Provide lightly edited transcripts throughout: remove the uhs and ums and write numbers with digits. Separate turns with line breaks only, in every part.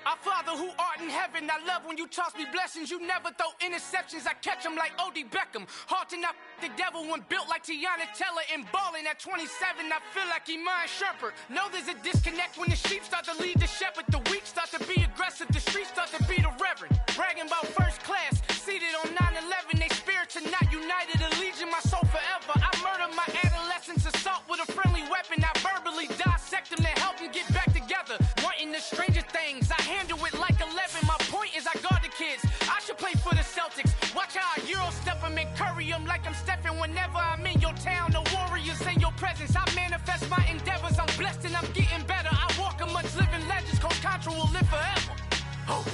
Our Father who art in heaven, I love when you toss me blessings. You never throw interceptions, I catch them like O.D. Beckham. Hard to knock the devil when built like Tiana Teller. And balling at 27, I feel like Iman Shumpert. Know there's a disconnect when the sheep start to lead the shepherd. The weak start to be aggressive, the streets start to be the reverend. Bragging about first class, seated on 9/11. They spirits are not united, a legion, my soul forever. I murdered my adolescence, assault with a friendly weapon. I verbally dissect them to help them get back together. Wanting the stranger things, I handle it like 11. My point is I guard the kids. I should play for the Celtics. Watch how I Euro step them and curry them like I'm Stephen. Whenever I'm in your town, the Warriors in your presence. I manifest my endeavors. I'm blessed and I'm getting better. I walk amongst living legends. Coach Contra will live forever. Oh.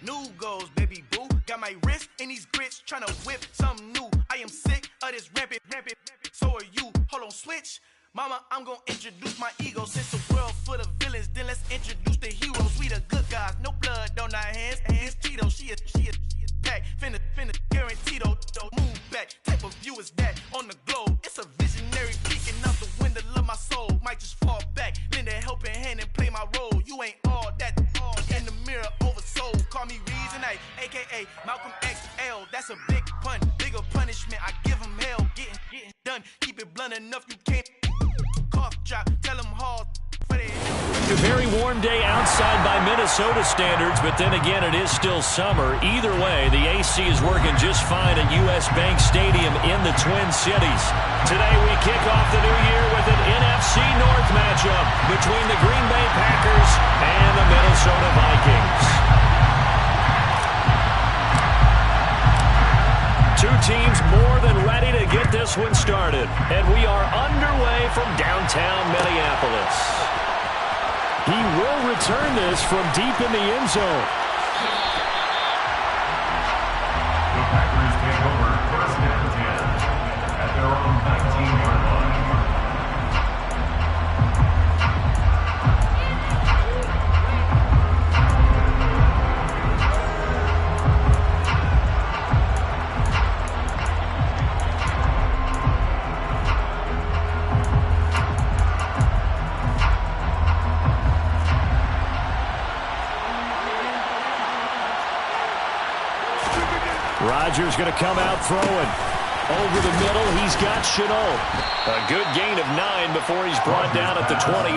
New goals, baby boo. Got my wrist in these grits, tryna whip something new. I am sick of this rampant. So are you. Hold on, switch. Mama, I'm gonna introduce my ego. Since the world full of villains, then let's introduce the heroes. We the good guys, no blood on our hands. Hands Tito, she a pack. Finna guaranteed don't move back. Type of view is that on the globe? It's a visionary peeking out the window of my soul. Might just fall back, lend a helping hand and play my role. You ain't all that in the mirror oversold. Call me Reason A, aka Malcolm XL. That's a big pun, bigger punishment. I give him hell, getting done. Keep it blunt enough, you can't cough drop. Tell him hard.
A very warm day outside by Minnesota standards, but then again, it is still summer. Either way, the AC is working just fine at U.S. Bank Stadium in the Twin Cities. Today, we kick off the new year with an NFC North matchup between the Green Bay Packers and the Minnesota Vikings. Two teams more than ready to get this one started, and we are underway from downtown Minneapolis. He will return this from deep in the end zone.
The Packers take over first and 10 at their own 19-yard line.
Rodgers going to come out throwing. Over the middle, he's got Chenault. A good gain of 9 before he's brought down at the 28.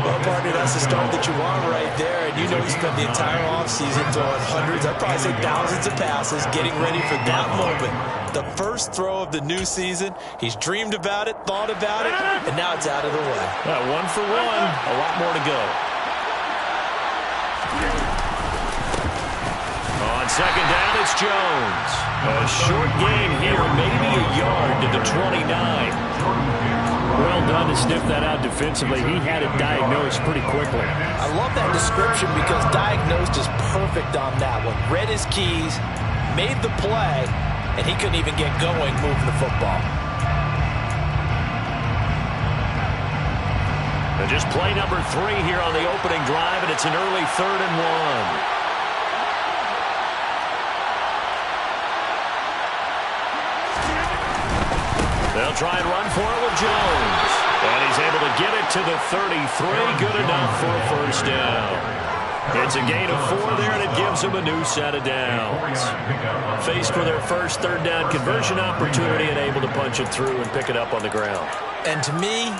Well, partner, that's the start that you want right there. And you know he spent the entire offseason throwing hundreds, I'd probably say thousands of passes, getting ready for that moment. The first throw of the new season. He's dreamed about it, thought about it, and now it's out of the way.
1 for 1, a lot more to go. On second down, it's Jones. A short game here, maybe a yard to the 29. Well done to sniff that out defensively. He had it diagnosed pretty quickly.
I love that description because diagnosed is perfect on that one. Read his keys, made the play, and he couldn't even get going moving the football.
And just play number 3 here on the opening drive, and it's an early 3rd and 1. They'll try and run for it with Jones. And he's able to get it to the 33. Good enough for a first down. It's a gain of 4 there, and it gives them a new set of downs. Faced with their first 3rd down conversion opportunity and able to punch it through and pick it up on the ground.
And to me,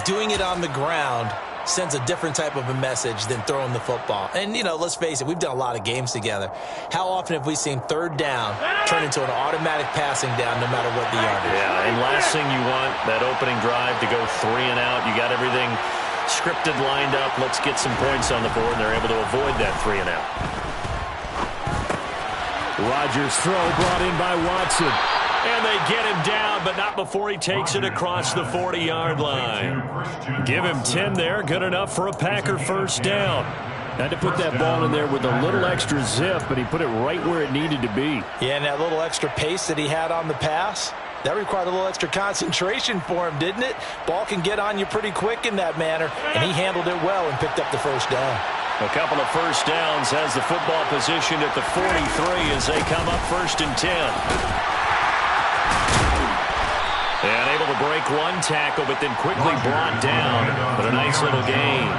doing it on the ground sends a different type of a message than throwing the football. And, you know, let's face it, we've done a lot of games together. How often have we seen 3rd down turn into an automatic passing down no matter what the yardage?
Yeah, and last thing you want, that opening drive to go 3 and out. You got everything scripted, lined up. Let's get some points on the board, and they're able to avoid that 3 and out. Rodgers' throw brought in by Watson. And they get him down, but not before he takes it across the 40-yard line. Give him 10 there, good enough for a Packer first down. Had to put that ball in there with a little extra zip, but he put it right where it needed to be.
Yeah, and that little extra pace that he had on the pass, that required a little extra concentration for him, didn't it? Ball can get on you pretty quick in that manner, and he handled it well and picked up the first down.
A couple of first downs has the football positioned at the 43 as they come up 1st and 10. And able to break one tackle, but then quickly brought down. But a nice little gain.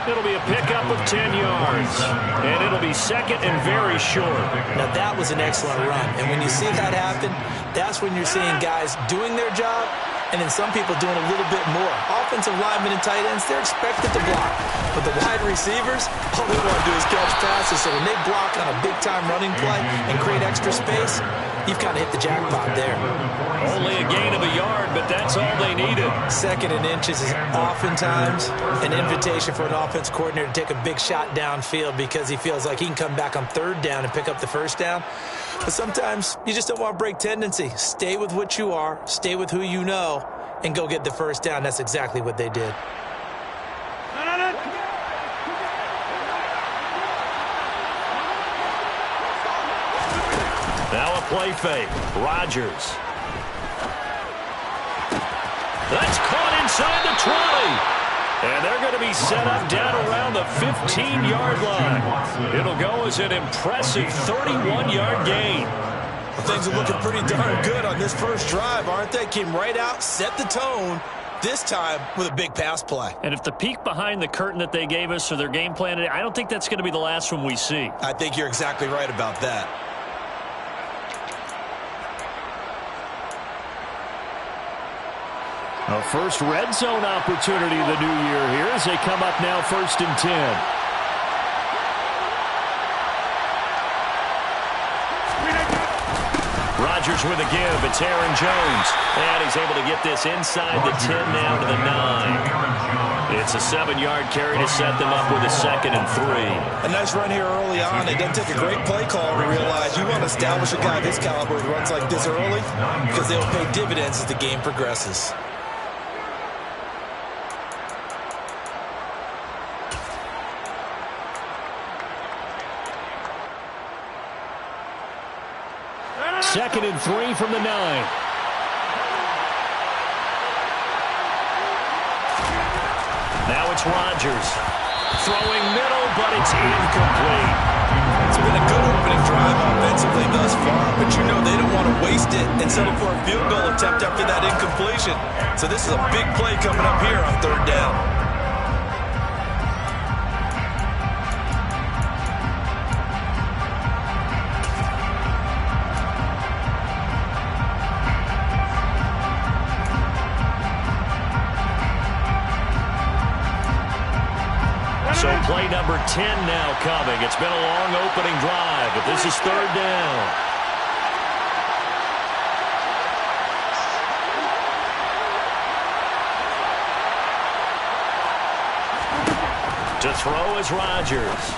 It'll be a pickup of 10 yards. And it'll be 2nd and very short.
Now that was an excellent run. And when you see that happen, that's when you're seeing guys doing their job and then some people doing a little bit more. Offensive linemen and tight ends, they're expected to block. But the wide receivers, all they want to do is catch passes. So when they block on a big-time running play and create extra space, you've kind of hit the jackpot there.
Only a gain of a yard, but that's all they needed.
2nd and inches is oftentimes an invitation for an offense coordinator to take a big shot downfield because he feels like he can come back on 3rd down and pick up the 1st down. But sometimes you just don't want to break tendency. Stay with what you are, stay with who you know, and go get the 1st down. That's exactly what they did.
Now a play fake. Rodgers. That's caught inside the 20. And they're going to be set up down around the 15-yard line. It'll go as an impressive 31-yard gain.
Well, things are looking pretty darn good on this first drive, aren't they? Came right out, set the tone, this time with a big pass play.
And if the peek behind the curtain that they gave us or their game plan, I don't think that's going to be the last one we see.
I think you're exactly right about that.
A first red zone opportunity the new year here as they come up now 1st and 10. Rodgers with a give. It's Aaron Jones. And he's able to get this inside the 10 now to the 9. It's a 7-yard carry to set them up with a 2nd and 3.
A nice run here early on. It doesn't take a great play call to realize you want to establish a guy of his caliber who runs like this early because they'll pay dividends as the game progresses.
Second and 3 from the 9. Now it's Rodgers. Throwing middle, but it's incomplete.
It's been a good opening drive offensively thus far, but you know they don't want to waste it and settle for a field goal attempt after that incompletion. So this is a big play coming up here on 3rd down.
So play number 10 now coming. It's been a long opening drive, but this is 3rd down. To throw is Rodgers.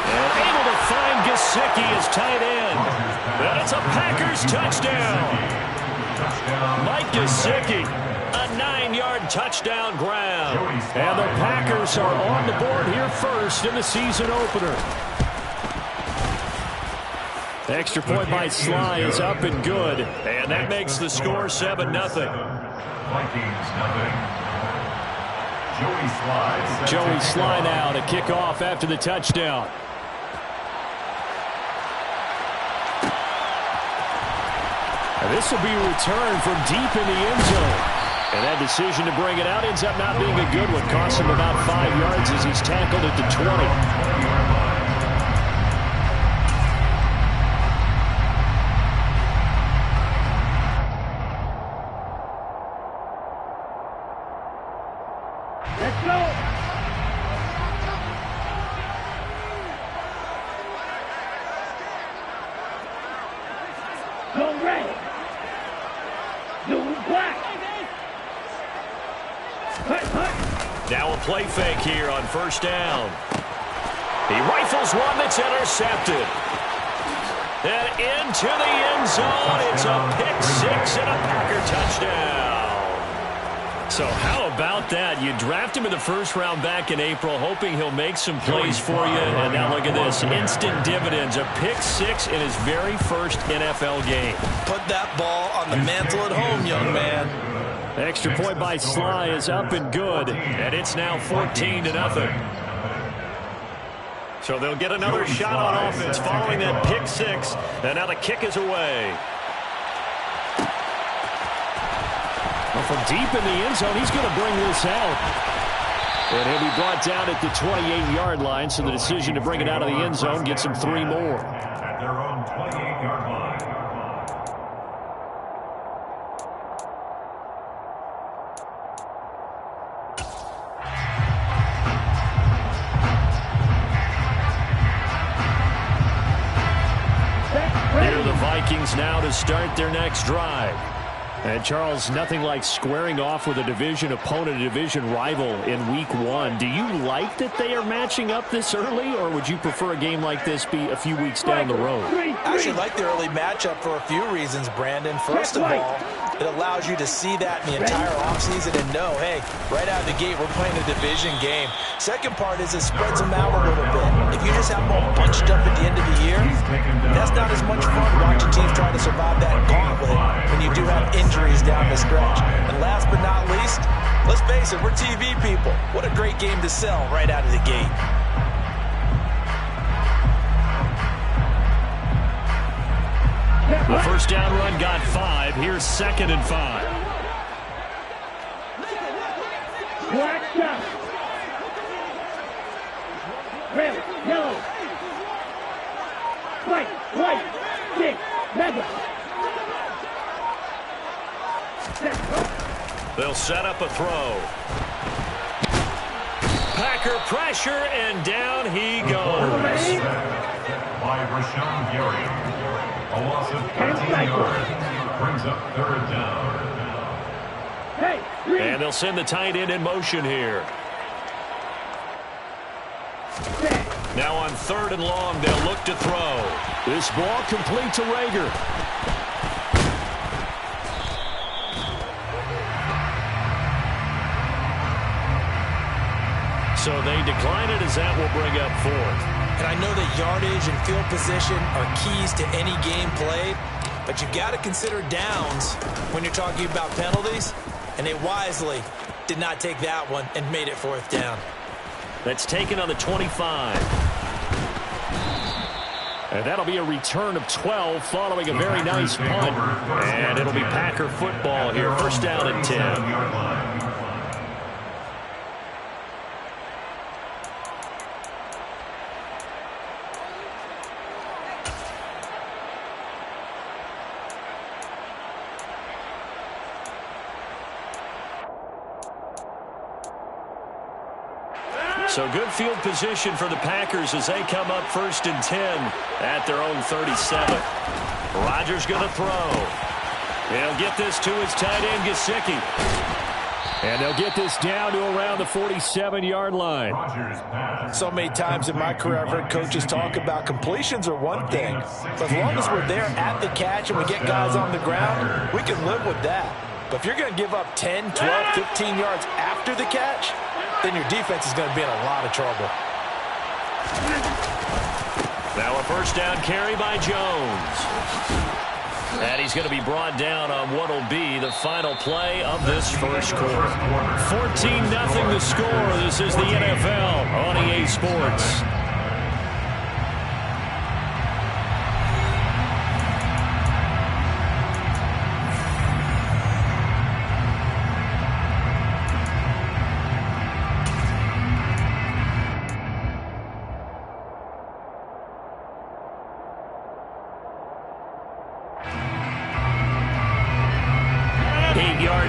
And able to find Gesicki as tight end. And it's a Packers touchdown. Mike Gesicki. A 9-yard touchdown grab. And the Packers are on the board here first in the season opener. Extra point by Sly is up and good. And that makes the score 7-0.
Vikings, nothing.
Joey Sly now to kick off after the touchdown. And this will be returned from deep in the end zone. And that decision to bring it out ends up not being a good one. Costs him about 5 yards as he's tackled at the 20. Now a play fake here on 1st down. He rifles one that's intercepted. And into the end zone. It's a pick-6 and a Packer touchdown. So how about that? You draft him in the 1st round back in April, hoping he'll make some plays for you. And now look at this. Instant dividends. A pick-6 in his very 1st NFL game.
Put that ball on the mantle at home, young man.
Extra point by Sly is up and good, and it's now 14-0. So they'll get another shot on offense following that pick six. And now the kick is away. Well, from deep in the end zone, he's going to bring this out. And he'll be brought down at the 28-yard line, so the decision to bring it out of the end zone gets him 3 more.
At their own 28-yard line.
Here are the Vikings now to start their next drive. And, Charles, nothing like squaring off with a division opponent, a division rival in Week 1. Do you like that they are matching up this early, or would you prefer a game like this be a few weeks down the road?
I actually like the early matchup for a few reasons, Brandon. First of all, it allows you to see that in the entire offseason and know, hey, right out of the gate, we're playing a division game. Second part is it spreads them out a little bit. If you just have them all bunched up at the end of the year, that's not as much fun watching teams try to survive that gauntlet when you do have injuries down the stretch. And last but not least, let's face it, we're TV people. What a great game to sell right out of the gate.
The first down run got 5. Here's 2nd and 5.
Black shot. Red, yellow. White, stick, mega.
They'll set up a throw. Packer pressure, and down he goes.
By Rashawn Gary. A loss of 13 yards. Brings up 3rd down.
And they'll send the tight end in motion here. Now on 3rd and long, they'll look to throw. This ball complete to Rager. So they decline it as that will bring up 4th.
And I know that yardage and field position are keys to any game played, but you've got to consider downs when you're talking about penalties, and they wisely did not take that one and made it 4th down.
That's taken on the 25. And that'll be a return of 12 following a very nice punt. And it'll be Packer football here. First down and 10. So good field position for the Packers as they come up 1st and 10 at their own 37. Rodgers going to throw. He'll get this to his tight end, Gesicki. And they'll get this down to around the 47-yard line.
So many times in my career I've heard coaches talk about completions are one thing. But as long as we're there at the catch and we get guys on the ground, we can live with that. But if you're going to give up 10, 12, 15 yards after the catch, then your defense is going to be in a lot of trouble.
Now a first down carry by Jones. And he's going to be brought down on what will be the final play of this first quarter. 14-0 the score. This is the NFL on EA Sports.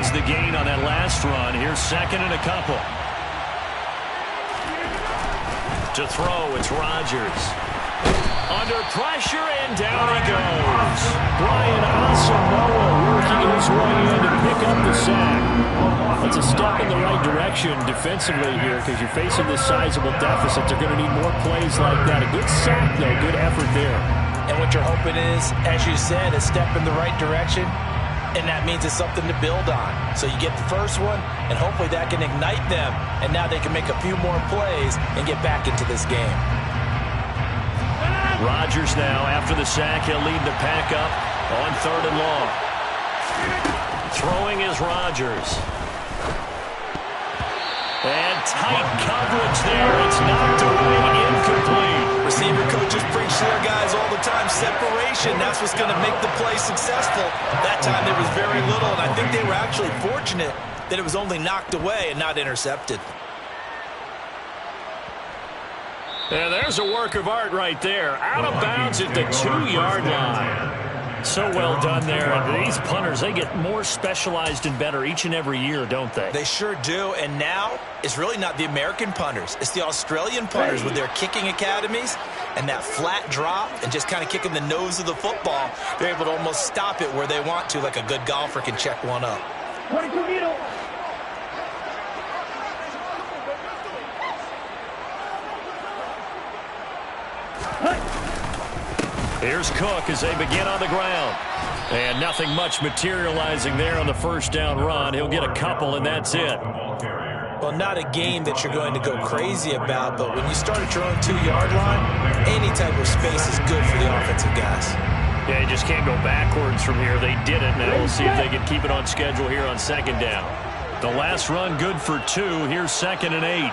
The gain on that last run. Here's 2nd and a couple. To throw, it's Rodgers. Under pressure, and down he goes. Brian Asamoah working his way in to pick up the sack. That's a step in the right direction defensively here because you're facing this sizable deficit. They're going to need more plays like that. A good sack, though. Good effort there.
And what you're hoping is, as you said, a step in the right direction. And that means it's something to build on. So you get the first one, and hopefully that can ignite them. And now they can make a few more plays and get back into this game.
Rodgers now, after the sack, he'll lead the pack up on 3rd and long. Throwing is Rodgers. And tight coverage there. It's knocked away, incomplete.
receiver coaches preach to their guys all the time, separation. That's what's going to make the play successful. That time there was very little, and I think they were actually fortunate that it was only knocked away and not intercepted.
And there's a work of art right there. Out of bounds at the 2-yard line. So well done there. And these punters, they get more specialized and better each and every year, don't they?
They sure do. And now it's really not the American punters. It's the Australian punters with their kicking academies and that flat drop and just kind of kicking the nose of the football. They're able to almost stop it where they want to, like a good golfer can check one up.
22 middle.
Here's Cook as they begin on the ground. And nothing much materializing there on the first down run. He'll get a couple, and that's it.
Well, not a game that you're going to go crazy about, but when you start at your own 2-yard line, any type of space is good for the offensive guys.
Yeah, you just can't go backwards from here. They did it. Now we'll see if they can keep it on schedule here on second down. The last run good for 2. Here's 2nd and 8.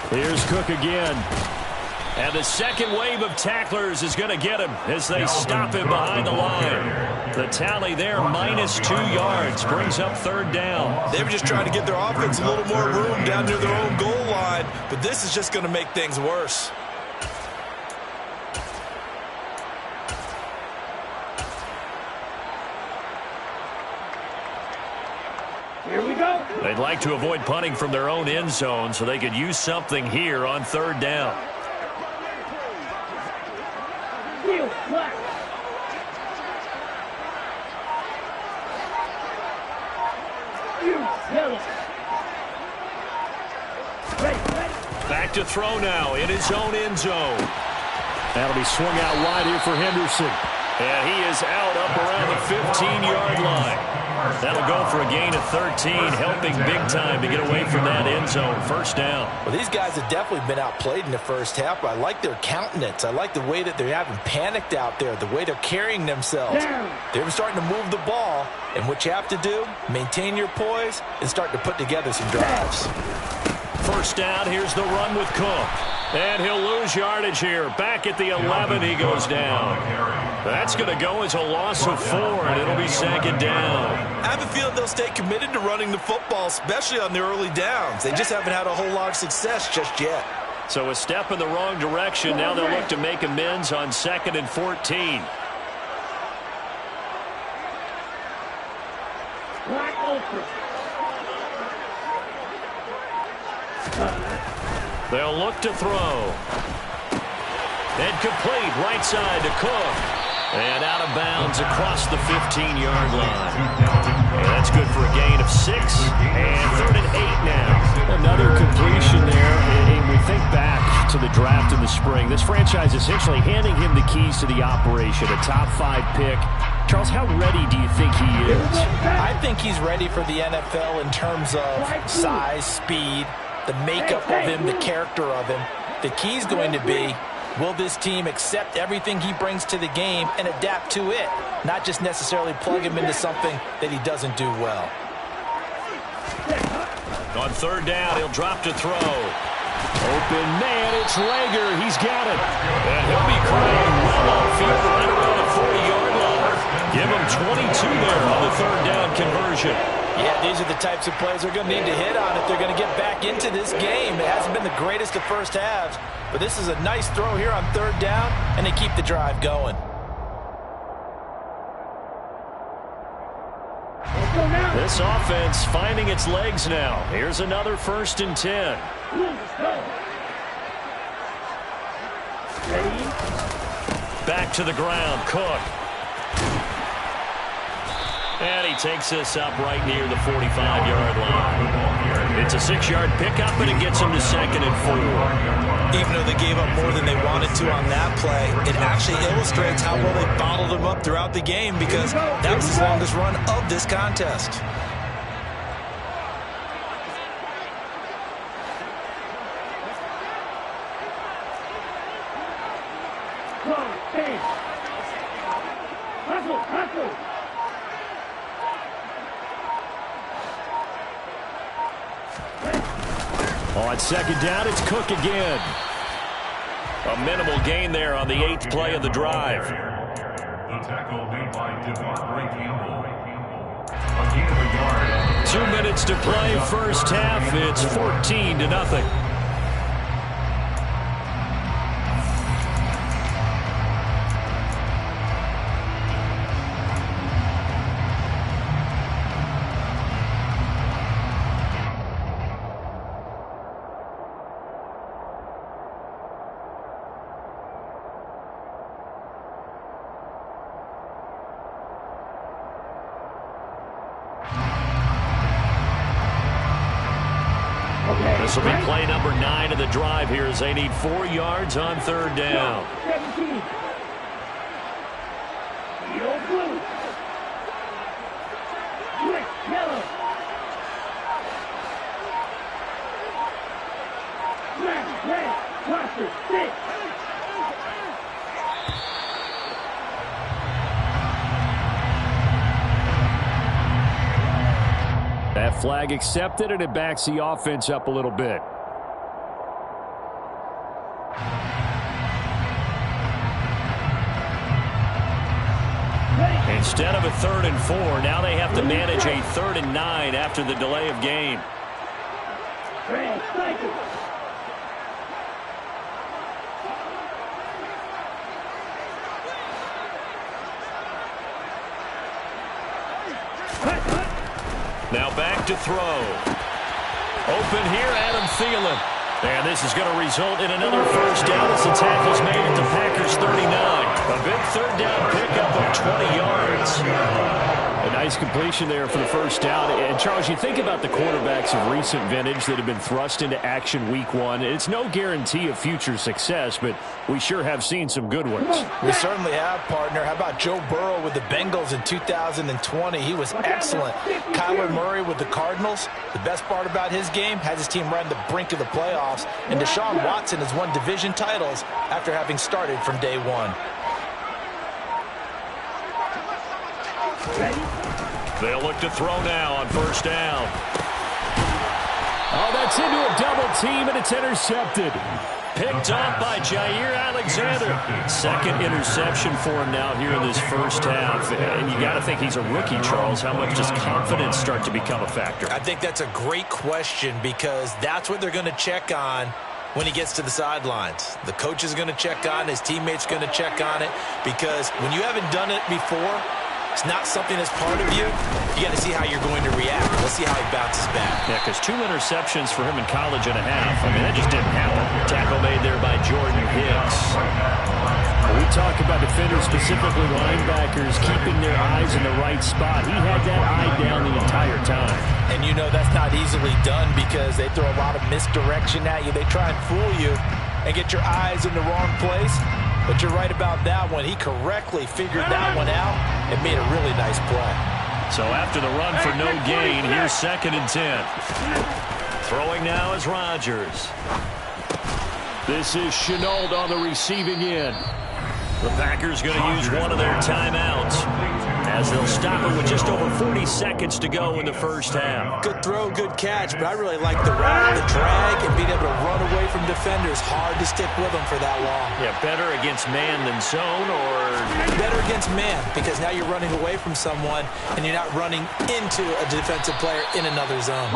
Here's Cook again. And the second wave of tacklers is going to get him as they stop him behind the line. The tally there, minus 2 yards, brings up 3rd down.
They were just trying to give their offense a little more room down near their own goal line, but this is just going to make things worse.
Here we go.
They'd like to avoid punting from their own end zone so they could use something here on 3rd down.
Field, black. Yellow. Ready.
Back to throw now in his own end zone. That'll be swung out wide here for Henderson. And he is out up around the 15-yard line. That'll go for a gain of 13, helping big time to get away from that end zone. 1st down.
Well, these guys have definitely been outplayed in the first half, but I like their countenance. I like the way that they haven't panicked out there, the way they're carrying themselves. They're starting to move the ball, and what you have to do, maintain your poise and start to put together some drives.
1st down, here's the run with Cook. And he'll lose yardage here. Back at the 11, he goes down. That's going to go as a loss of 4, and it'll be 2nd down.
I have a feeling they'll stay committed to running the football, especially on the early downs. They just haven't had a whole lot of success just yet.
So a step in the wrong direction. Now they'll look to make amends on 2nd and 14.
Black ultra.
They'll look to throw. And complete right side to Cook. And out of bounds across the 15-yard line. And that's good for a gain of 6. And 3rd and 8 now. Another completion there. And we think back to the draft in the spring. This franchise essentially handing him the keys to the operation. A top 5 pick. Charles, how ready do you think he is?
I think he's ready for the NFL in terms of size, speed, the makeup of him, the character of him. The key's going to be, will this team accept everything he brings to the game and adapt to it, not just necessarily plug him into something that he doesn't do well.
On 3rd down, he'll drop to throw. Open man, it's Lager. He's got it. And he'll be crowned well on field right around the 40-yard line. Give him 22 there on the 3rd down conversion.
Yeah, these are the types of plays they're going to need to hit on if they're going to get back into this game. It hasn't been the greatest of first halves, but this is a nice throw here on 3rd down, and they keep the drive going.
This offense finding its legs now. Here's another 1st and 10. Back to the ground, Cook. And he takes this up right near the 45-yard line. It's a 6-yard pickup, and it gets him to 2nd and 4.
Even though they gave up more than they wanted to on that play, it actually illustrates how well they bottled them up throughout the game because that was the longest run of this contest.
On second down, it's Cook again. A minimal gain there on the 8th play of the drive.
The tackle made by Devontae Campbell. A gain of a yard.
2 minutes to play, first half. It's 14-0. This will be play number 9 of the drive here as they need 4 yards on third down.
17. Yellow, blue. Red, yellow. Red, roster, 6.
That flag accepted, and it backs the offense up a little bit. Instead of a 3rd and 4, now they have to manage a 3rd and 9 after the delay of game.
Red, cycle.
Now back to throw. Open here, Adam Thielen. And this is going to result in another first down as the tackle's made at the Packers' 39. A big third down pickup of 20 yards. A nice completion there for the first down. And, Charles, you think about the quarterbacks of recent vintage that have been thrust into action week 1. It's no guarantee of future success, but we sure have seen some good ones.
We certainly have, partner. How about Joe Burrow with the Bengals in 2020? He was excellent. Kyler Murray with the Cardinals. The best part about his game, has his team right on the brink of the playoffs. And Deshaun Watson has won division titles after having started from day 1.
They'll look to throw now on first down. Oh, that's into a double team, and it's intercepted. Picked off by Jair Alexander. Second interception for him now here in this first half. And you got to think he's a rookie, Charles. How much does confidence start to become a factor?
I think that's a great question because that's what they're going to check on when he gets to the sidelines. The coach is going to check on, his teammates going to check on it, because when you haven't done it before, it's not something that's part of you. You got to see how you're going to react. Let's see how he bounces back.
Yeah, because 2 interceptions for him in college and a half. I mean, that just didn't happen. Tackle made there by Jordan Hicks. We talk about defenders, specifically linebackers, keeping their eyes in the right spot. He had that eye down the entire time.
And you know that's not easily done because they throw a lot of misdirection at you. They try and fool you and get your eyes in the wrong place. But you're right about that one. He correctly figured that one out and made a really nice play.
So after the run for no gain, here's 2nd and 10. Throwing now is Rodgers. This is Shenault on the receiving end. The Packers going to use one of their timeouts as they'll stop it with just over 40 seconds to go in the first half.
Good throw, good catch, but I really like the route, the drag, and being able to run away from defenders. Hard to stick with them for that long.
Yeah, better against man than zone, or
better against man, because now you're running away from someone and you're not running into a defensive player in another zone.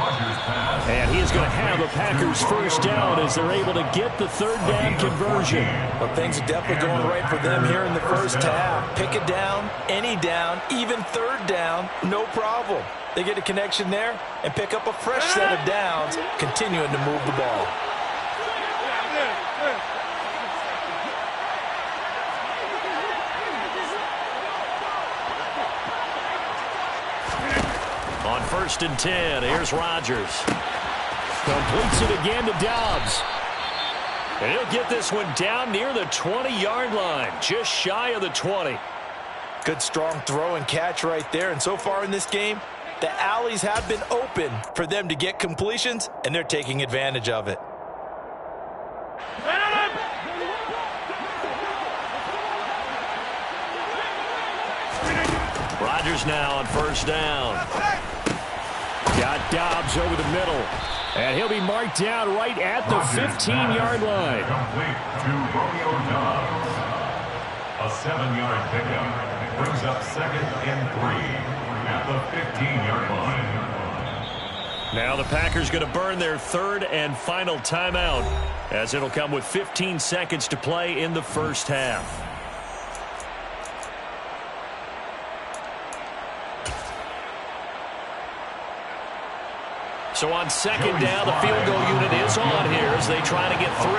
And he is going to have a Packers first down as they're able to get the 3rd down conversion.
Well, things are definitely going right for them here in the first half. Pick it down, any down, even 3rd down, no problem. They get a connection there and pick up a fresh set of downs, continuing to move the ball.
On 1st and 10, here's Rodgers. Completes it again to Dobbs. And he'll get this one down near the 20-yard line, just shy of the 20.
Good strong throw and catch right there. And so far in this game, the alleys have been open for them to get completions, and they're taking advantage of it.
Rodgers now on first down. Got Dobbs over the middle. And he'll be marked down right at the 15-yard line.
Complete to Romeo Dobbs. A 7-yard pickup brings up 2nd and 3 at the 15-yard line.
Now the Packers going to burn their 3rd and final timeout, as it'll come with 15 seconds to play in the first half. So on 2nd down, the field goal unit is on here as they try to get 3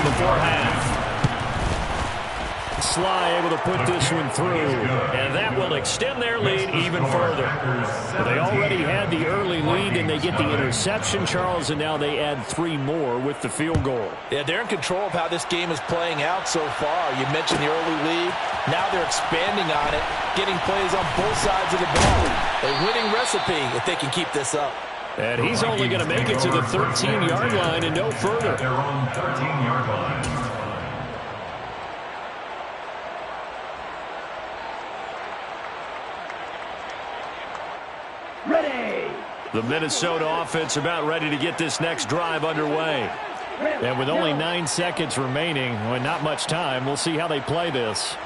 before half. Sly able to put this one through, and that will extend their lead even further. They already had the early lead, and they get the interception, Charles, and now they add 3 more with the field goal.
Yeah, they're in control of how this game is playing out so far. You mentioned the early lead. Now they're expanding on it, getting plays on both sides of the ball. A winning recipe if they can keep this up.
And he's only going to make it to the 13-yard line and no further.
Their own 13-yard line.
Ready.
The Minnesota offense about ready to get this next drive underway. And with only 9 seconds remaining, well, not much time, we'll see how they play this.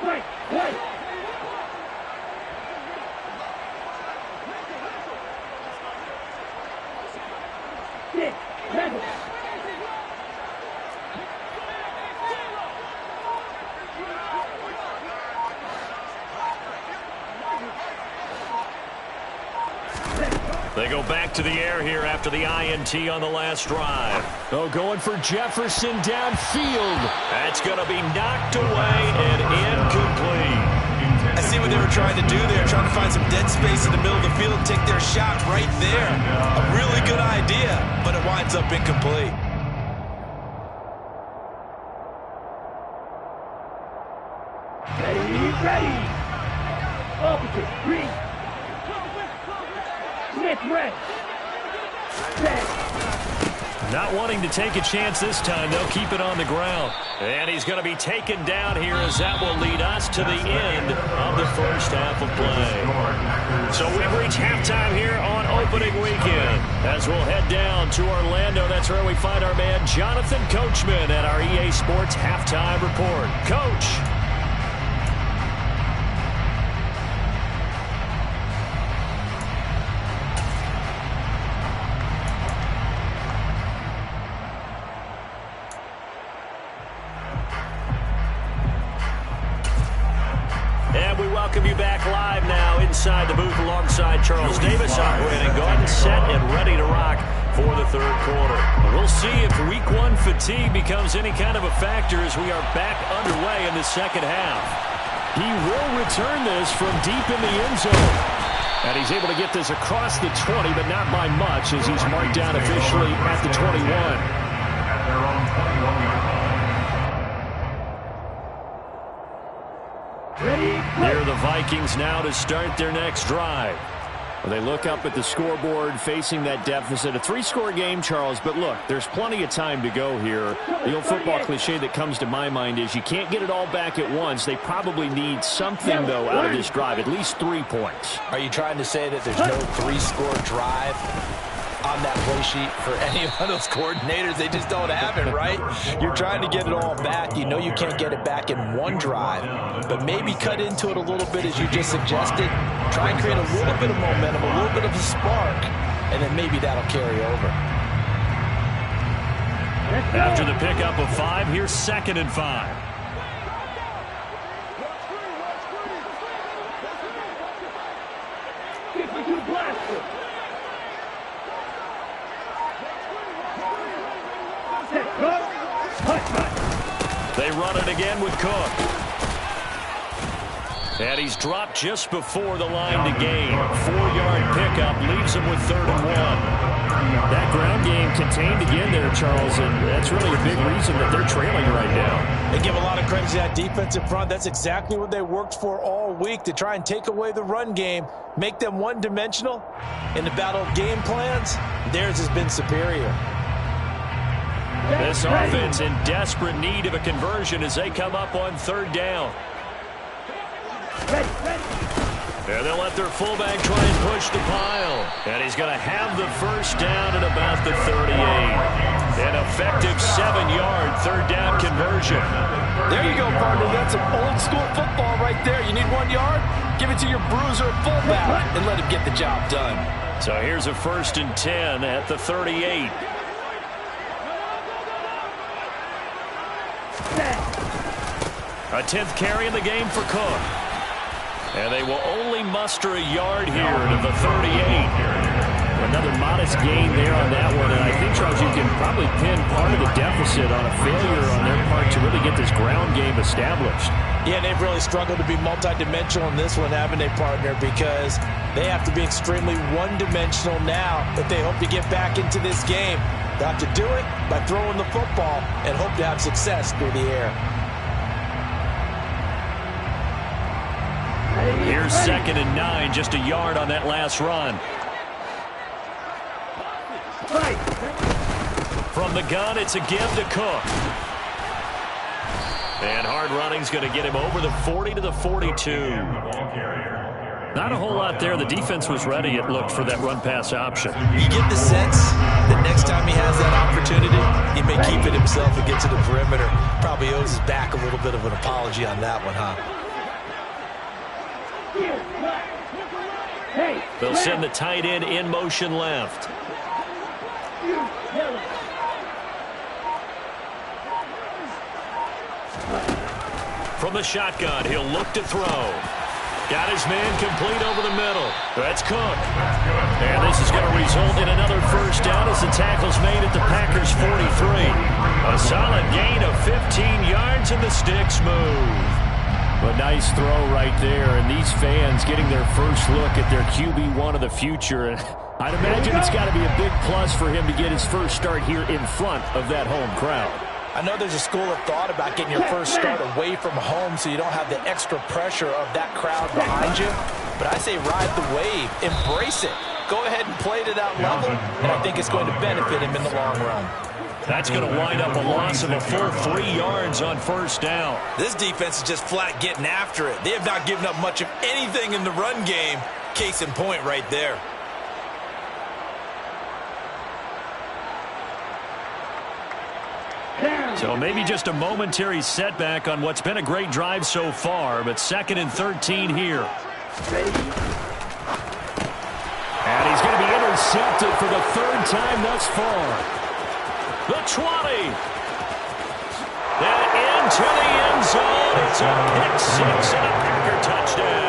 Right, right. Six, seven.
They go back to the air here after the INT on the last drive. Oh, going for Jefferson downfield. That's going to be knocked away and incomplete.
I see what they were trying to do there, trying to find some dead space in the middle of the field and take their shot right there. A really good idea, but it winds up incomplete.
Ready, ready. Opposite, green. Smith, red. Set.
Not wanting to take a chance this time, they'll keep it on the ground. And he's going to be taken down here as that will lead us to the end of the first half of play. So we've reached halftime here on opening weekend. As we'll head down to Orlando, that's where we find our man Jonathan Coachman at our EA Sports Halftime Report. Coach. And we welcome you back live now inside the booth alongside Charles Davis, operating gun, set and ready to rock for the third quarter. We'll see if week 1 fatigue becomes any kind of a factor as we are back underway in the second half. He will return this from deep in the end zone. And he's able to get this across the 20, but not by much as he's marked down officially at the 21.
At their own 21-yard line.
Near the Vikings now to start their next drive. They look up at the scoreboard facing that deficit. A 3-score game, Charles, but look, there's plenty of time to go here. The old football cliche that comes to my mind is you can't get it all back at once. They probably need something, though, out of this drive, at least 3 points.
Are you trying to say that there's no 3-score drive on that play sheet for any of those coordinators? They just don't have it, right? You're trying to get it all back. You know you can't get it back in one drive, but maybe cut into it a little bit as you just suggested. Try and create a little bit of momentum, a little bit of a spark, and then maybe that'll carry over.
After the pickup of 5, here's 2nd and 5. They run it again with Cook. And he's dropped just before the line to gain. 4-yard pickup leaves him with 3rd and 1. That ground game contained again there, Charles, and that's really a big reason that they're trailing right now.
They give a lot of credit to that defensive front. That's exactly what they worked for all week, to try and take away the run game, make them one-dimensional. In the battle of game plans, theirs has been superior.
This offense in desperate need of a conversion as they come up on 3rd down. And they'll let their fullback try and push the pile. And he's going to have the first down at about the 38. An effective 7-yard third down conversion.
There you go, partner. That's some old-school football right there. You need 1 yard? Give it to your bruiser fullback and let him get the job done.
So here's a 1st and 10 at the 38. A 10th carry in the game for Cook. And they will only muster a yard here to the 38.
Another modest gain there on that one. And I think, Charles, you can probably pin part of the deficit on a failure on their part to really get this ground game established.
Yeah, they've really struggled to be multidimensional in this one, haven't they, partner? Because they have to be extremely one-dimensional now if they hope to get back into this game. They have to do it by throwing the football and hope to have success through the air.
Here's 2nd and 9, just a yard on that last run. From the gun, it's a give to Cook. And hard running's going to get him over the 40 to the 42.
Not a whole lot there. The defense was ready, it looked, for that run-pass option.
You get the sense that next time he has that opportunity, he may keep it himself and get to the perimeter. Probably owes his back a little bit of an apology on that one, huh?
They'll send the tight end in motion left. From the shotgun, he'll look to throw. Got his man complete over the middle. That's Cook. And this is going to result in another first down as the tackle's made at the Packers' 43. A solid gain of 15 yards and the sticks move.
A nice throw right there, and these fans getting their first look at their QB1 of the future. I'd imagine it's got to be a big plus for him to get his first start here in front of that home crowd.
I know there's a school of thought about getting your first start away from home so you don't have the extra pressure of that crowd behind you. But I say ride the wave. Embrace it. Go ahead and play to that level, and I think it's going to benefit him in the long run.
That's going to wind up a loss of a full 3 yards on first down.
This defense is just flat getting after it. They have not given up much of anything in the run game. Case in point right there.
So maybe just a momentary setback on what's been a great drive so far, but 2nd and 13 here.
And he's going to be intercepted for the 3rd time thus far.
The 20. And into the end zone. It's a pick 6 and a Packer touchdown.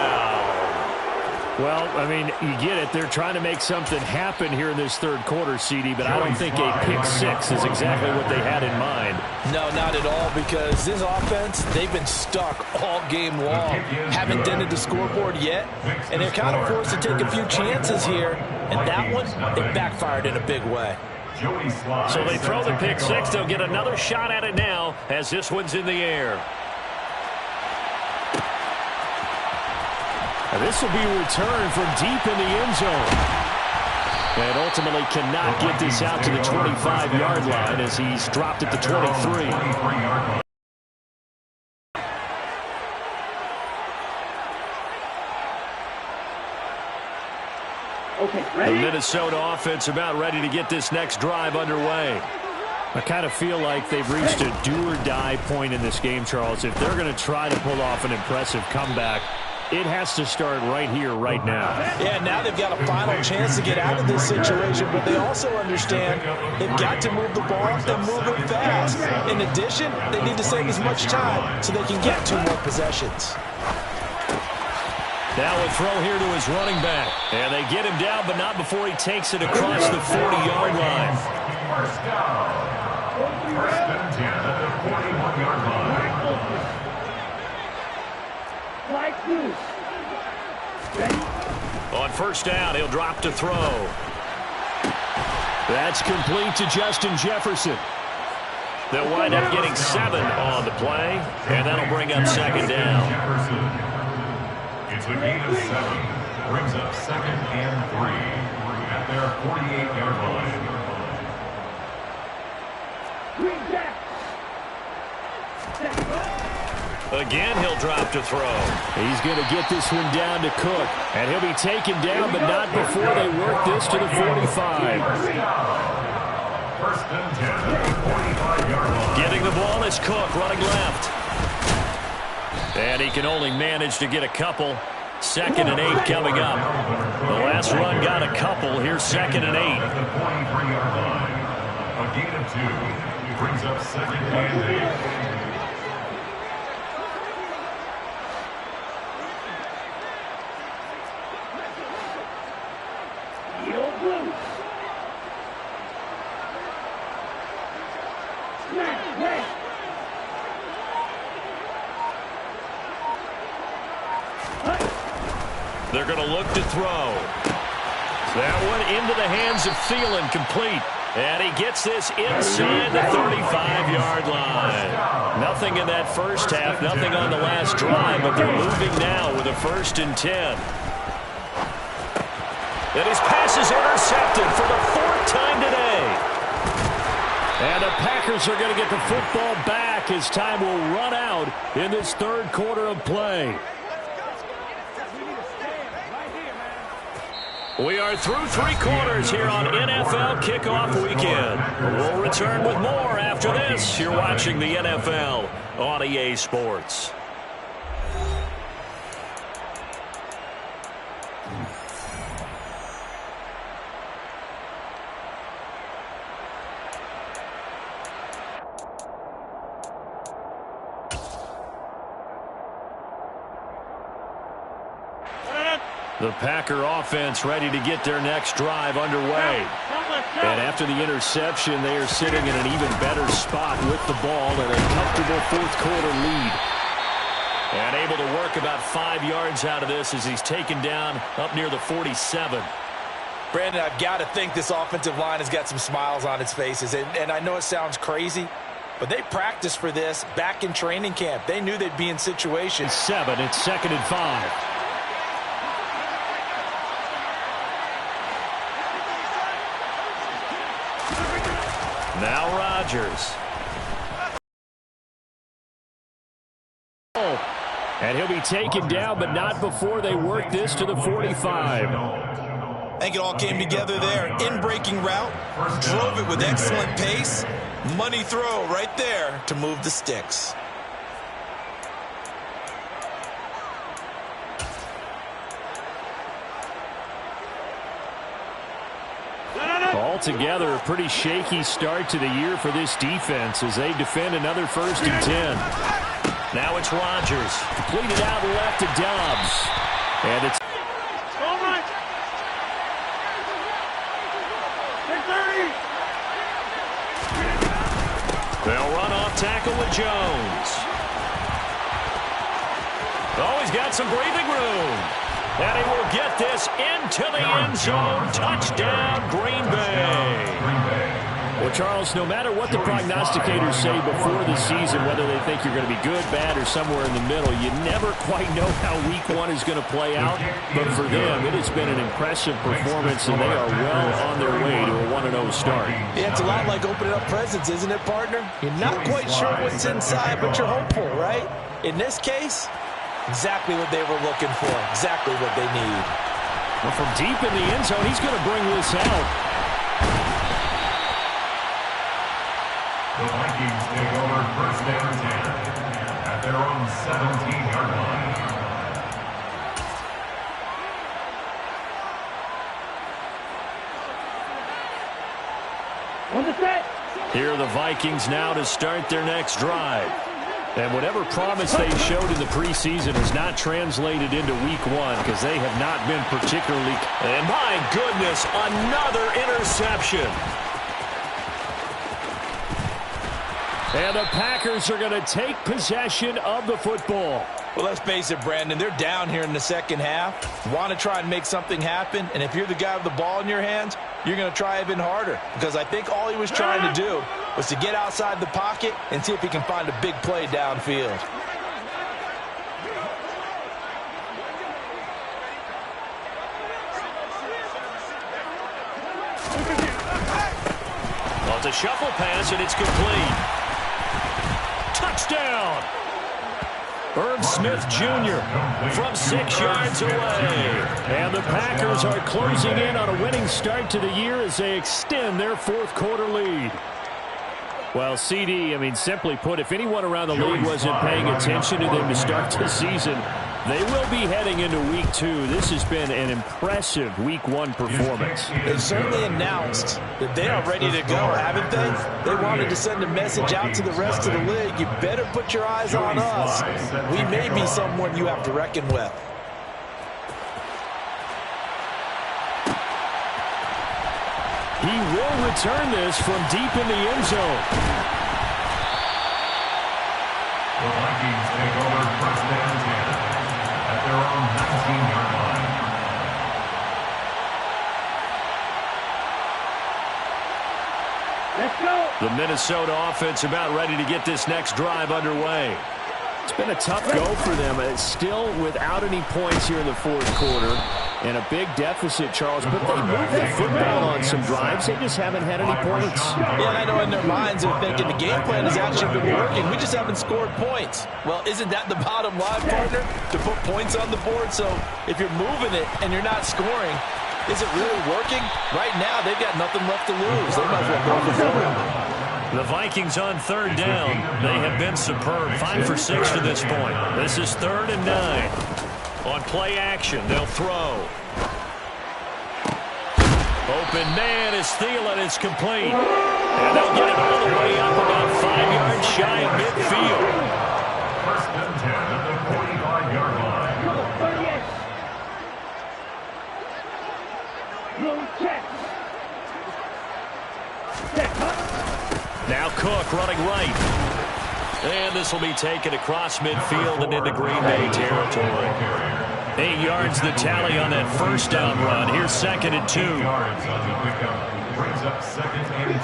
Well, I mean, you get it. They're trying to make something happen here in this 3rd quarter, CD, but I don't think a pick 6 is exactly what they had in mind.
No, not at all, because this offense, they've been stuck all game long. Haven't dented the scoreboard yet, and they're kind of forced to take a few chances here, and that one, it backfired in a big way.
So they throw the pick 6. They'll get another shot at it now as this one's in the air.
And this will be returned from deep in the end zone. And ultimately cannot get this out to the 25-yard line as he's dropped at the 23.
The Minnesota offense about ready to get this next drive underway.
I kind of feel like they've reached a do-or-die point in this game, Charles. If they're going to try to pull off an impressive comeback, it has to start right here, right now.
Yeah, now they've got a final chance to get out of this situation, but they also understand they've got to move the ball and move it fast. In addition, they need to save as much time so they can get 2 more possessions.
Now a throw here to his running back. And they get him down, but not before he takes it across the 40-yard line.
First down. 1st and 10 at the 41-yard line.
On first down, he'll drop to throw. That's complete to Justin Jefferson. They'll wind up getting 7 on the play, and that'll bring up 2nd down.
It's a gain of 7. Brings up 2nd and 3 at their 48-yard line.
Again, he'll drop to throw.
He's going to get this one down to Cook. And he'll be taken down, but not before they work this to the 45.
First and 10 at the 45-yard line.
Getting the ball is Cook, running left. And he can only manage to get a couple. 2nd and 8 coming up. The last run got a couple. Here's 2nd and 8.
At the 43-yard line. A gain of 2 brings up 2nd and 8.
They're going to look to throw. That one into the hands of Thielen, complete. And he gets this inside the 35-yard line. Nothing in that first half, nothing on the last drive, but they're moving now with a 1st and 10. And his pass is intercepted for the 4th time today. And the Packers are going to get the football back as time will run out in this 3rd quarter of play. We are through 3 quarters here on NFL Kickoff Weekend. We'll return with more after this. You're watching the NFL on EA Sports. The Packer offense ready to get their next drive underway. And after the interception, they are sitting in an even better spot with the ball and a comfortable 4th quarter lead. And able to work about 5 yards out of this as he's taken down up near the 47.
Brandon, I've got to think this offensive line has got some smiles on its faces. And I know it sounds crazy, but they practiced for this back in training camp. They knew they'd be in situations.
7, it's 2nd and 5.
Now Rodgers.
And he'll be taken down, but not before they work this to the 45.
I think it all came together there. In-breaking route, drove it with excellent pace. Money throw right there to move the sticks.
Altogether, a pretty shaky start to the year for this defense as they defend another 1st and 10.
Now it's Rodgers.
Completed out left to Dobbs. And it's
they'll run off tackle with Jones. Oh, he's got some breathing room. And he will get this into the end zone. Touchdown, Green Bay.
Well, Charles, no matter what the prognosticators say before the season, whether they think you're going to be good, bad, or somewhere in the middle, you never quite know how week 1 is going to play out. But for them, it has been an impressive performance, and they are well on their way to a 1-0 start.
Yeah, it's a lot like opening up presents, isn't it, partner? You're not quite sure what's inside, but you're hopeful, right? In this case, exactly what they were looking for, exactly what they need.
Well, from deep in the end zone, he's going to bring this out.
The Vikings take over 1st and 10 at their own 17-yard line.
On the set.
Here are the Vikings now to start their next drive. And whatever promise they showed in the preseason has not translated into week 1 because they have not been particularly...
And my goodness, another interception.
And the Packers are going to take possession of the football.
Well, let's face it, Brandon, they're down here in the second half. Want to try and make something happen, and if you're the guy with the ball in your hands, you're going to try even harder because I think all he was trying to do was to get outside the pocket and see if he can find a big play downfield.
Well, it's a shuffle pass, and it's complete. Touchdown! Irv Smith Jr. from 6 yards away. And the Packers are closing in on a winning start to the year as they extend their fourth quarter lead. Well, CD, simply put, if anyone around the league wasn't paying attention to them to start the season, they will be heading into Week 2. This has been an impressive Week 1 performance.
They've certainly announced that they are ready to go, haven't they? They wanted to send a message out to the rest of the league. You better put your eyes on us. We may be someone you have to reckon with.
He will return this from deep in the end zone.
The Vikings take over first and 10 at their own 19-yard line.
Let's go.
The Minnesota offense about ready to get this next drive underway. It's been a tough go for them. It's still without any points here in the fourth quarter. And a big deficit, Charles, but they moved the football on some drives. They just haven't had any points.
Yeah, and I know in their minds they're thinking the game plan has actually been working. We just haven't scored points. Well, isn't that the bottom line, partner? To put points on the board. So if you're moving it and you're not scoring, is it really working? Right now, they've got nothing left to lose. They might as well go for it.
The Vikings on third down. They have been superb. 5 for 6 to this point. This is 3rd and 9. On play action, they'll throw. Open man is Thielen. It's complete. And they'll get it all the way up about 5 yards shy of midfield.
First and 10 at the 45-yard line.
Low check.
Now Cook running right. And this will be taken across midfield and into Green Bay territory. 8 yards the tally on that first down run. Here's 2nd and 2.
8 yards on the pickup. Brings up 2nd and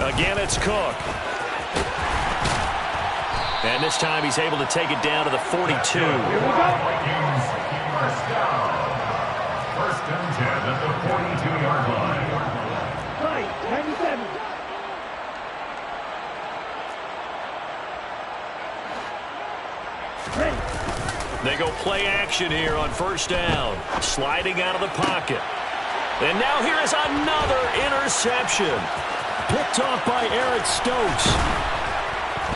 2.
Again, it's Cook. And this time he's able to take it down to the 42.
Vikings first down. First and 10 at the 42-yard line.
Right, 97.
They go play action here on first down. Sliding out of the pocket. And now here is another interception. Picked off by Eric Stokes.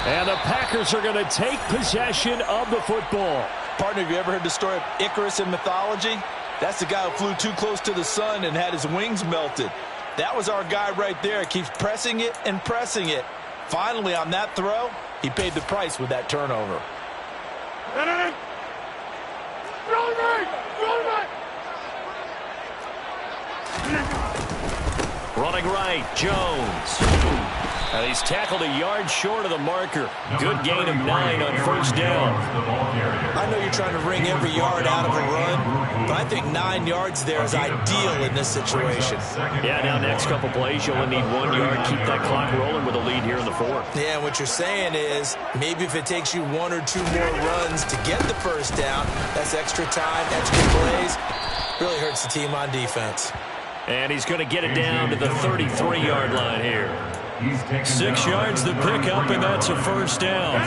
And the Packers are going to take possession of the football.
Partner, have you ever heard the story of Icarus in mythology? That's the guy who flew too close to the sun and had his wings melted. That was our guy right there. Keeps pressing it and pressing it. Finally, on that throw, he paid the price with that turnover.
Running right, Jones. And he's tackled a yard short of the marker. Good gain of 9 on first down.
I know you're trying to wring every yard out of a run, but I think 9 yards there is ideal in this situation.
Yeah, now next couple plays, you'll only need 1 yard. Keep that clock rolling with a lead here in the fourth.
Yeah, what you're saying is maybe if it takes you 1 or 2 more runs to get the first down, that's extra time, extra plays. Really hurts the team on defense.
And he's going to get it down to the 33-yard line here. 6 yards the pickup, and that's a first down.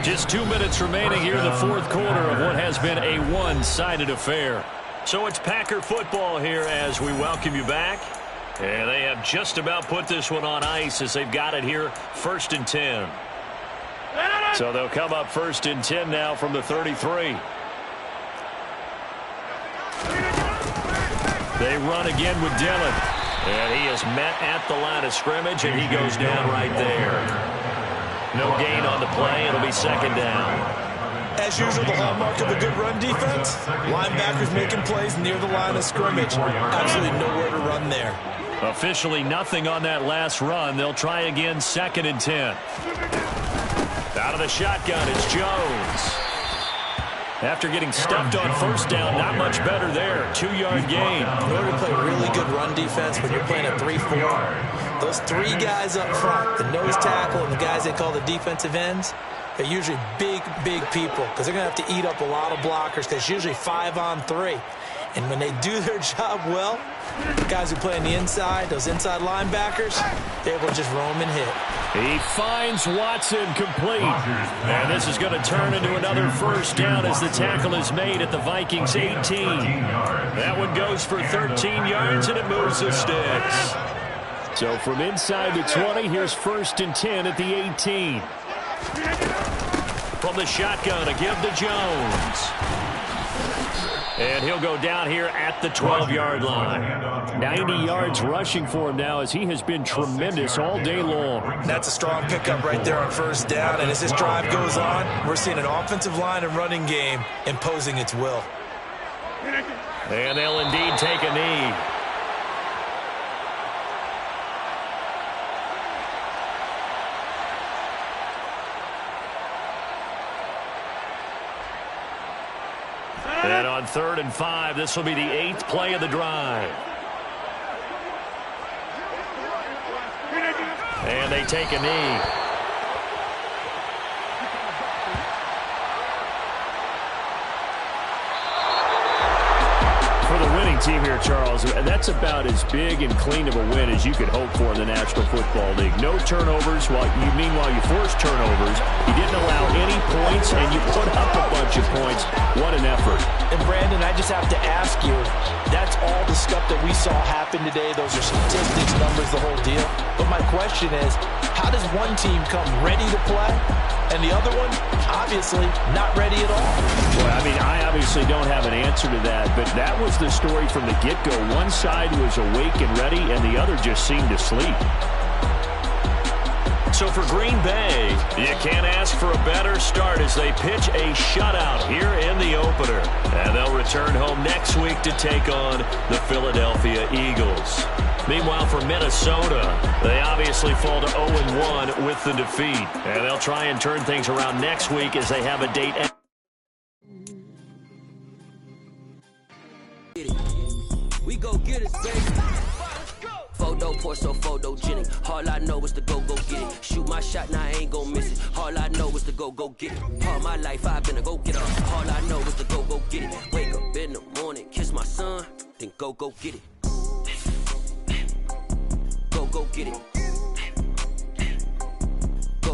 Just 2 minutes remaining here in the fourth quarter of what has been a one-sided affair. So it's Packer football here as we welcome you back. And they have just about put this one on ice as they've got it here, 1st and 10. So they'll come up 1st and 10 now from the 33. They run again with Dillon. And he is met at the line of scrimmage, and he goes down right there. No gain on the play. It'll be 2nd down.
As usual, the hallmark of a good run defense, linebackers making plays near the line of scrimmage. Absolutely nowhere to run there.
Officially nothing on that last run. They'll try again, 2nd and 10. Out of the shotgun, it's Jones. After getting stuffed on first down, not much better there. 2-yard gain.
In order to play really good run defense when you're playing a 3-4, those 3 guys up front, the nose tackle and the guys they call the defensive ends, they're usually big, big people because they're going to have to eat up a lot of blockers because it's usually 5 on 3. And when they do their job well, the guys who play on the inside, those inside linebackers, they're able to just roam and hit.
He finds Watson complete. And this is going to turn into another first down as the tackle is made at the Vikings 18. That one goes for 13 yards, and it moves the sticks. So from inside the 20, here's 1st and 10 at the 18. From the shotgun, a give to Jones. And he'll go down here at the 12-yard line. 90 yards rushing for him now as he has been tremendous all day long.
That's a strong pickup right there on 1st down. And as this drive goes on, we're seeing an offensive line and running game imposing its will.
And they'll indeed take a knee. And on 3rd and 5, this will be the 8th play of the drive. And they take a knee. For the winning team here, Charles, that's about as big and clean of a win as you could hope for in the National Football League. No turnovers. Meanwhile, you forced turnovers. You didn't allow any points, and you put up a bunch of points. What an effort.
And, Brandon, I just have to ask you, that's all the stuff that we saw happen today. Those are statistics, numbers, the whole deal. But my question is, how does one team come ready to play, and the other one, obviously, not ready at all?
Well, I mean, I obviously don't have an answer to that, but that was the story from the get-go. One side was awake and ready, and the other just seemed to sleep. So for Green Bay, you can't ask for a better start as they pitch a shutout here in the opener. And they'll return home next week to take on the Philadelphia Eagles. Meanwhile, for Minnesota, they obviously fall to 0-1 with the defeat. And they'll try and turn things around next week as they have a date.
We go get it, baby. Photo, so photogenic. All I know is to go get it. Shoot my shot, now I ain't gon' miss it. All I know is to go get it. All my life I've been a go get up. All I know is to go get it. Wake up in the morning, kiss my son, then go get it. Go get it.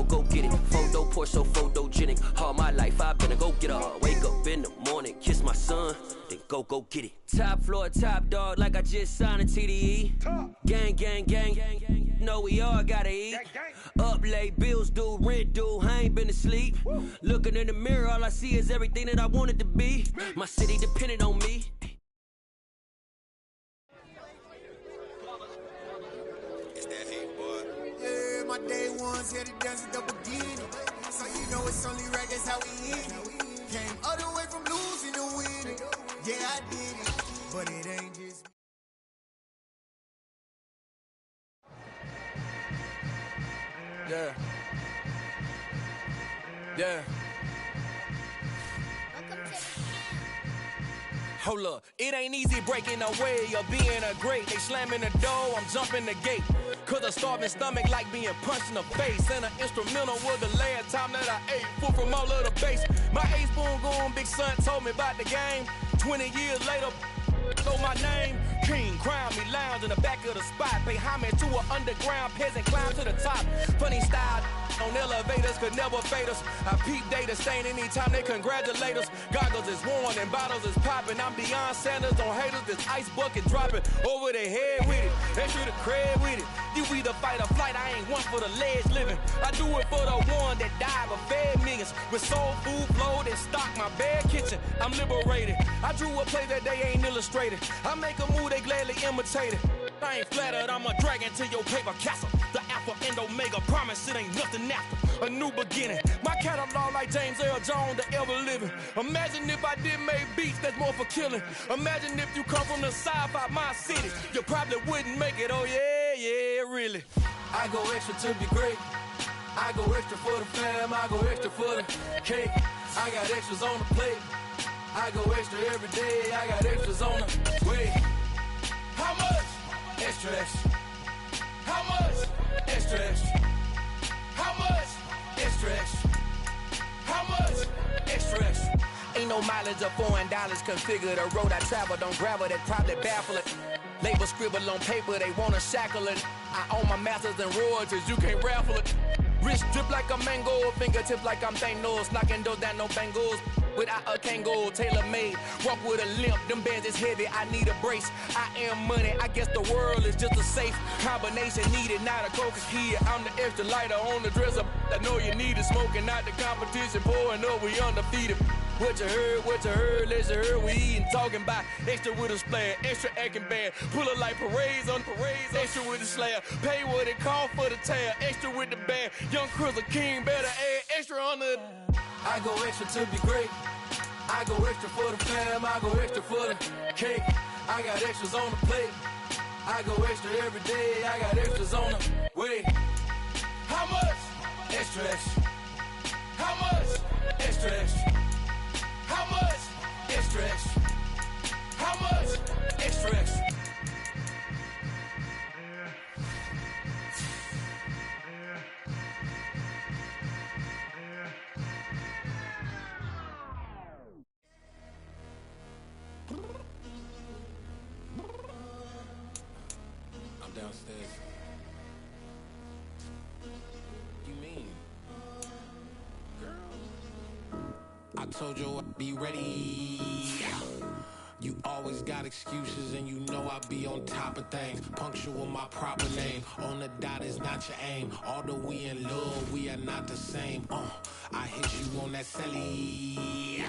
Go get it. Photo, so photogenic. All my life I've been a go get up. Wake up in the morning, kiss my son, then go get it. Top floor, top dog, like I just signed a TDE. Gang. Know we all gotta eat. Up late, bills due, rent due, I ain't been asleep. Looking in the mirror, all I see is everything that I wanted to be. My city depended on me.
It's that hate, boy. Yeah, my day ones here to dance at the beginning. So you know it's only right, that's how we end it. Came all the way from losing to winning. Yeah, I did it, but it ain't just. Yeah.
Hold up, it ain't easy breaking away or being a great. They slamming the door, I'm jumping the gate. Cause a starving stomach like being punched in the face. And an instrumental was the last time that I ate. Food from all of the base. My A-spoon going, big son told me about the game. 20 years later, know my name. King, crown me, lounge in the back of the spot. Pay homage to an underground peasant, climb to the top. Funny style on elevators could never fade us. I peep data stain anytime they congratulate us. Goggles is worn and bottles is popping. I'm beyond Sanders on haters, this ice bucket dropping over their head with it. Extra the cred with it. You either fight or flight, I ain't one for the ledge living. I do it for the one that died but fed millions. With soul food flowed and stocked my bad kitchen. I'm liberated. I drew a play that they ain't illustrated. I make a move, they gladly imitate it. I ain't flattered, I'm a dragon to your paper castle. The Alpha and Omega, promise it ain't nothing after. A new beginning. My catalog like James Earl Jones, the ever living. Imagine if I did make beats that's more for killing. Imagine if you come from the south out my city. You probably wouldn't make it, oh yeah, really. I go extra to be great. I go extra for the fam, I go extra for the cake. I got extras on the plate. I go extra every day, I got extras on the way. How much? Extra, extra. How much? Extra, extra. How much? Extra, extra. How much? Extra, extra. Ain't no Low mileage of $4. Configure the road I travel. Don't gravel, that probably baffle it. Label scribble on paper, they wanna shackle it. I own my masters and royalties, you can't raffle it. Wrist drip like a mango, fingertips like I'm Thanos. Knocking doors down, no bangles. Without a Kango, tailor-made. Walk with a limp, them bands is heavy, I need a brace. I am money, I guess the world is just a safe combination needed, not a coca kid. I'm the extra lighter on the dresser. I know you need it, smoking out the competition, pouring up, we undefeated. What you heard, let's hear we eatin', talking about extra with a splash, extra acting bad, pull it like parades on parades, extra with the slab, pay what it cost for the tab, extra with the band, young Chris a king, better add extra on the. I go extra to be great, I go extra for the fam, I go extra for the cake, I got extras on the plate, I go extra every day, I got extras on the way. How much? Extra, extra. How much? Extra, extra. How much? Extra, extra. How much? Extra, extra. I'm downstairs. You mean? I told you I'd be ready. You always got excuses and you know I be on top of things. Punctual my proper name. On the dot is not your aim. Although we in love, we are not the same. I hit you on that celly.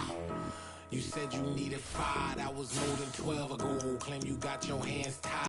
You said you needed 5, that was more than 12 ago. Claim you got your hands tied.